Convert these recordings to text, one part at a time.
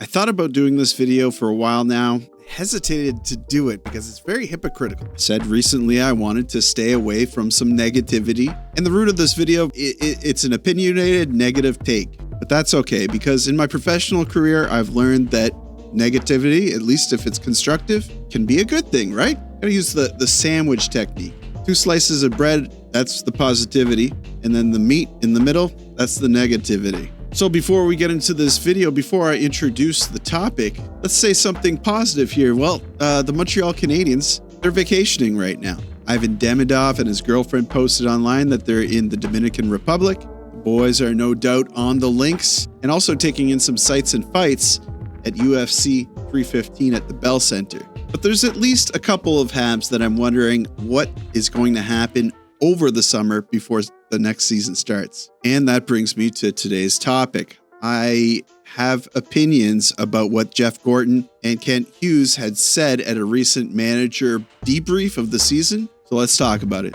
I thought about doing this video for a while now, hesitated to do it because it's very hypocritical. I said recently I wanted to stay away from some negativity, and the root of this video, it's an opinionated negative take. But that's okay, because in my professional career, I've learned that negativity, at least if it's constructive, can be a good thing, right? I'm gonna use the sandwich technique. 2 slices of bread, that's the positivity, and then the meat in the middle, that's the negativity. So before we get into this video, before I introduce the topic, let's say something positive here. Well, the Montreal Canadiens, they're vacationing right now. Ivan Demidov and his girlfriend posted online that they're in the Dominican Republic. The boys are no doubt on the links and also taking in some sights and fights at UFC 315 at the Bell Center. But there's at least a couple of Habs that I'm wondering what is going to happen over the summer before the next season starts. And that brings me to today's topic. I have opinions about what Jeff Gorton and Kent Hughes had said at a recent manager debrief of the season. So let's talk about it.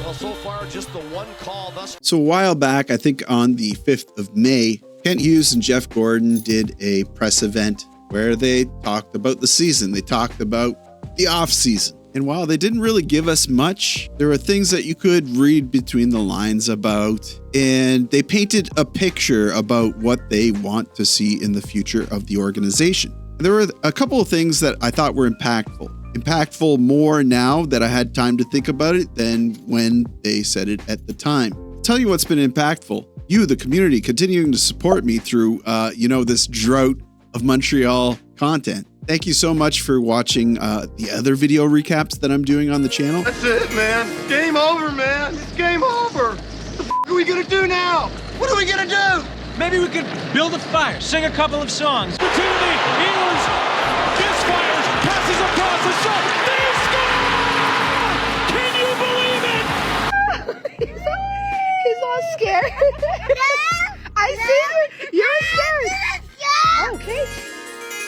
Well, so far, just the one call thus. So a while back, I think on the 5th of May, Kent Hughes and Jeff Gorton did a press event where they talked about the season. They talked about the off season. And while they didn't really give us much, there were things that you could read between the lines about, and they painted a picture about what they want to see in the future of the organization. And there were a couple of things that I thought were impactful more now that I had time to think about it than when they said it at the time. I'll tell you what's been impactful. You, the community, continuing to support me through, this drought of Montreal content. Thank you so much for watching the other video recaps that I'm doing on the channel. That's it, man. Game over, man. It's game over. What the f are we gonna do now? What are we gonna do? Maybe we could build a fire, sing a couple of songs. Opportunity, Hughes, misfires, passes across the shot. They score! Can you believe it? He's all scared. I see you. You're scared. Okay.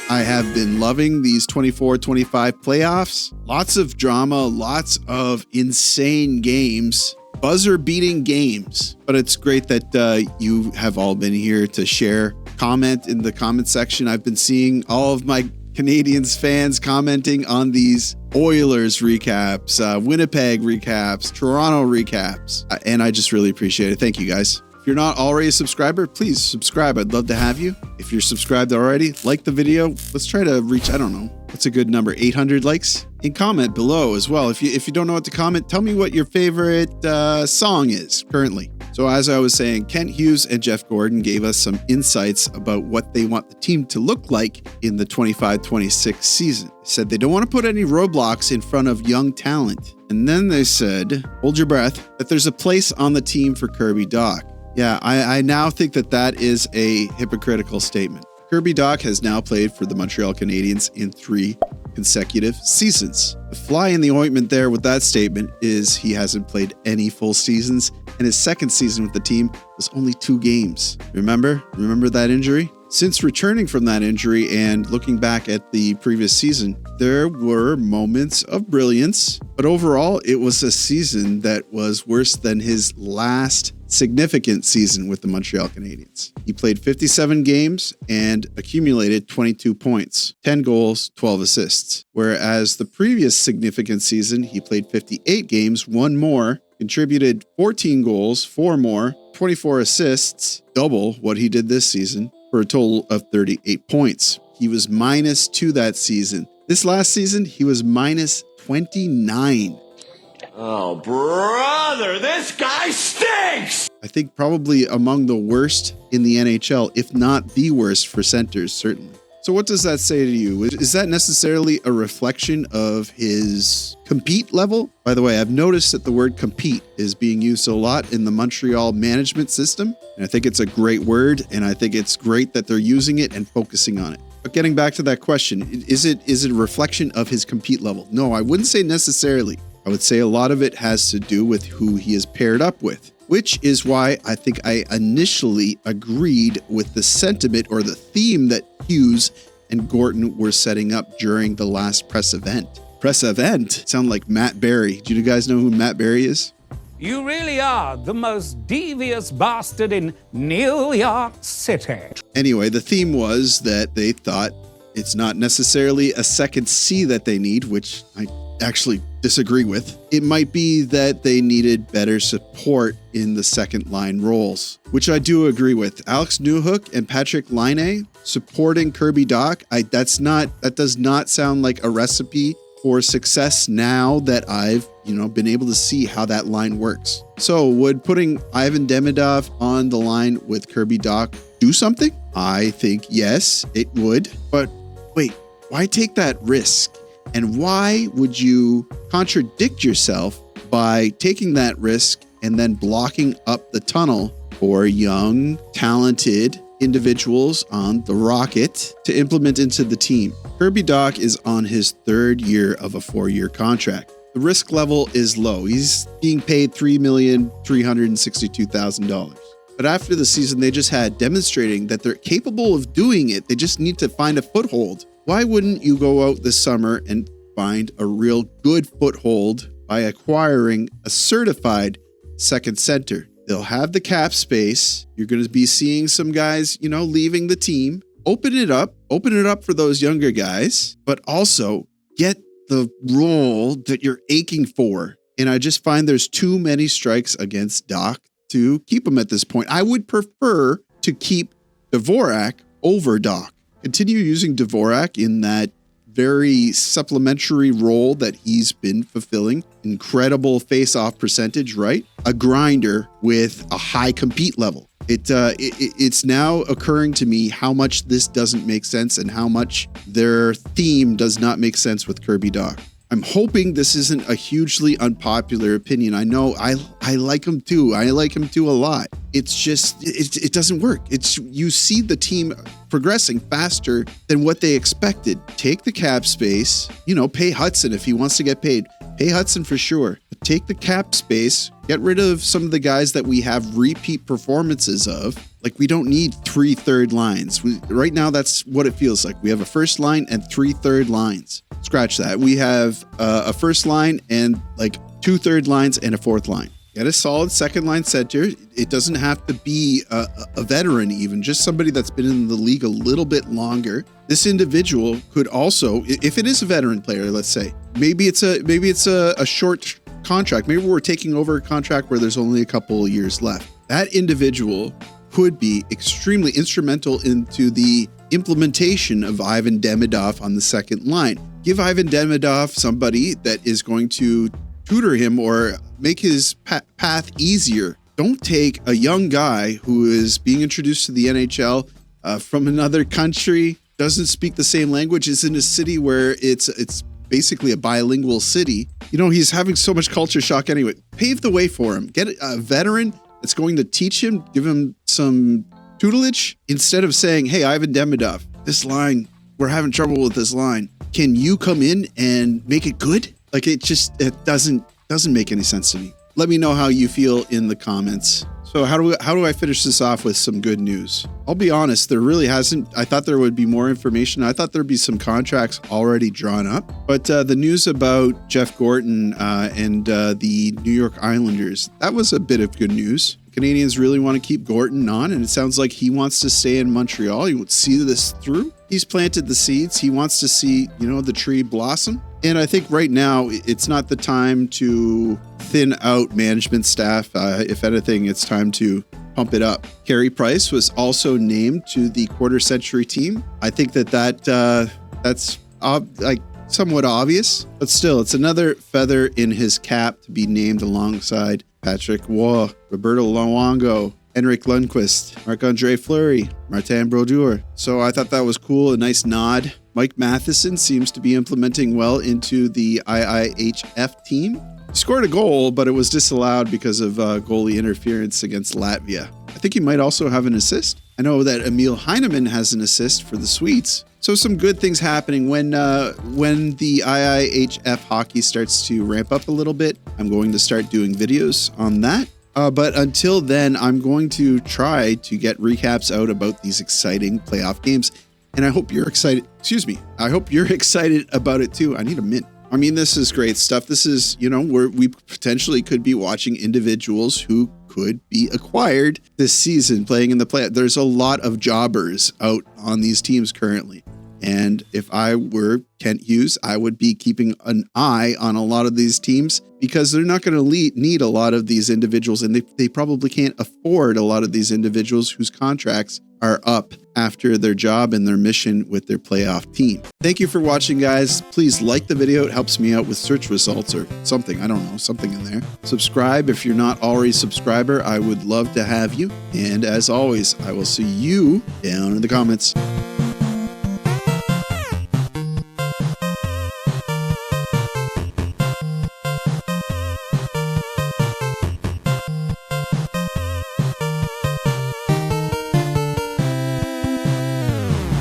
I have been loving these 24-25 playoffs. Lots of drama, lots of insane games, buzzer-beating games. But it's great that you have all been here to share. Comment in the comment section. I've been seeing all of my Canadiens fans commenting on these Oilers recaps, Winnipeg recaps, Toronto recaps. And I just really appreciate it. Thank you, guys. If you're not already a subscriber, please subscribe. I'd love to have you. If you're subscribed already, like the video. Let's try to reach, I don't know, what's a good number? 800 likes? And comment below as well. If you don't know what to comment, tell me what your favorite song is currently. So as I was saying, Kent Hughes and Jeff Gorton gave us some insights about what they want the team to look like in the 25-26 season. They said they don't want to put any roadblocks in front of young talent. And then they said, hold your breath, that there's a place on the team for Kirby Dach. Yeah, I now think that is a hypocritical statement. Kirby Dach has now played for the Montreal Canadiens in 3 consecutive seasons. The fly in the ointment there with that statement is he hasn't played any full seasons, and his second season with the team was only 2 games. Remember that injury? Since returning from that injury and looking back at the previous season, there were moments of brilliance, but overall it was a season that was worse than his last significant season with the Montreal Canadiens. He played 57 games and accumulated 22 points, 10 goals, 12 assists. Whereas the previous significant season, he played 58 games, 1 more, contributed 14 goals, 4 more, 24 assists, double what he did this season, for a total of 38 points. He was -2 that season. This last season, he was -29. Oh, brother, this guy stinks! I think probably among the worst in the NHL, if not the worst for centers, certainly. So what does that say to you? Is that necessarily a reflection of his compete level? By the way, I've noticed that the word compete is being used a lot in the Montreal management system. And I think it's a great word, and I think it's great that they're using it and focusing on it. But getting back to that question, is it a reflection of his compete level? No, I wouldn't say necessarily. I would say a lot of it has to do with who he is paired up with, which is why I think I initially agreed with the sentiment or the theme that Hughes and Gorton were setting up during the last press event. Press event? Sound like Matt Berry. Do you guys know who Matt Berry is? You really are the most devious bastard in New York City. Anyway, the theme was that they thought it's not necessarily a second C that they need, which I actually disagree with. It might be that they needed better support in the second line roles, which I do agree with. Alex Newhook and Patrick Laine supporting Kirby Dach, that does not sound like a recipe for success now that I've, been able to see how that line works. So would putting Ivan Demidov on the line with Kirby Dach do something? I think yes, it would. But wait, why take that risk? And why would you contradict yourself by taking that risk and then blocking up the tunnel for young, talented individuals on the Rocket to implement into the team? Kirby Dach is on his third year of a 4-year contract. The risk level is low. He's being paid $3,362,000. But after the season they just had, demonstrating that they're capable of doing it, they just need to find a foothold. Why wouldn't you go out this summer and find a real good foothold by acquiring a certified second center? They'll have the cap space. You're going to be seeing some guys, leaving the team. Open it up for those younger guys, but also get the role that you're aching for. And I just find there's too many strikes against Dach to keep him at this point. I would prefer to keep Dvorak over Dach. Continue using Dvorak in that very supplementary role that he's been fulfilling. Incredible face-off percentage, right? A grinder with a high compete level. It's now occurring to me how much this doesn't make sense and how much their theme does not make sense with Kirby Dach. I'm hoping this isn't a hugely unpopular opinion. I know I like him too. I like him too a lot. It's just, it doesn't work. You see the team progressing faster than what they expected. Take the cap space, pay Hudson if he wants to get paid. Pay Hudson for sure. But take the cap space, get rid of some of the guys that we have repeat performances of. Like, we don't need 3 third lines. Right now, that's what it feels like. We have a first line and 3 third lines. Scratch that. We have a first line and like 2 third lines and a fourth line. Get a solid second line center. It doesn't have to be a veteran even, just somebody that's been in the league a little bit longer. This individual could also, if it is a veteran player, let's say, maybe it's a short contract. Maybe we're taking over a contract where there's only a couple of years left. That individual could be extremely instrumental into the implementation of Ivan Demidov on the second line. Give Ivan Demidov somebody that is going to tutor him or make his path easier. Don't take a young guy who is being introduced to the NHL from another country, doesn't speak the same language, is in a city where it's basically a bilingual city. He's having so much culture shock anyway. Pave the way for him. Get a veteran that's going to teach him, give him some tutelage, instead of saying, hey, Ivan Demidov, this line, we're having trouble with this line. Can you come in and make it good? Like, it doesn't make any sense to me. Let me know how you feel in the comments. So how do I finish this off with some good news? I'll be honest, there really hasn't. I thought there would be more information. I thought there'd be some contracts already drawn up. But the news about Jeff Gorton and the New York Islanders, that was a bit of good news. Canadiens really want to keep Gorton on, and it sounds like he wants to stay in Montreal. He wants to see this through. He's planted the seeds. He wants to see, the tree blossom. And I think right now it's not the time to thin out management staff. If anything, it's time to pump it up. Carey Price was also named to the quarter century team. I think that's somewhat obvious, but still, it's another feather in his cap to be named alongside Patrick Waugh, Roberto Luongo, Henrik Lundqvist, Marc-Andre Fleury, Martin Brodeur. So I thought that was cool, a nice nod. Mike Matheson seems to be implementing well into the IIHF team. He scored a goal, but it was disallowed because of goalie interference against Latvia. I think he might also have an assist. I know that Emil Heineman has an assist for the Swedes. So some good things happening when the IIHF hockey starts to ramp up a little bit. I'm going to start doing videos on that. But until then, I'm going to try to get recaps out about these exciting playoff games. And I hope you're excited. I hope you're excited about it too. I need a mint. I mean, this is great stuff. This is, where we potentially could be watching individuals who could be acquired this season playing in the play. There's a lot of jobbers out on these teams currently. And if I were Kent Hughes, I would be keeping an eye on a lot of these teams because they're not going to need a lot of these individuals, and they probably can't afford a lot of these individuals whose contracts are up after their job and their mission with their playoff team. Thank you for watching, guys. Please like the video. It helps me out with search results or something. I don't know, something in there. Subscribe if you're not already a subscriber. I would love to have you. And as always, I will see you down in the comments.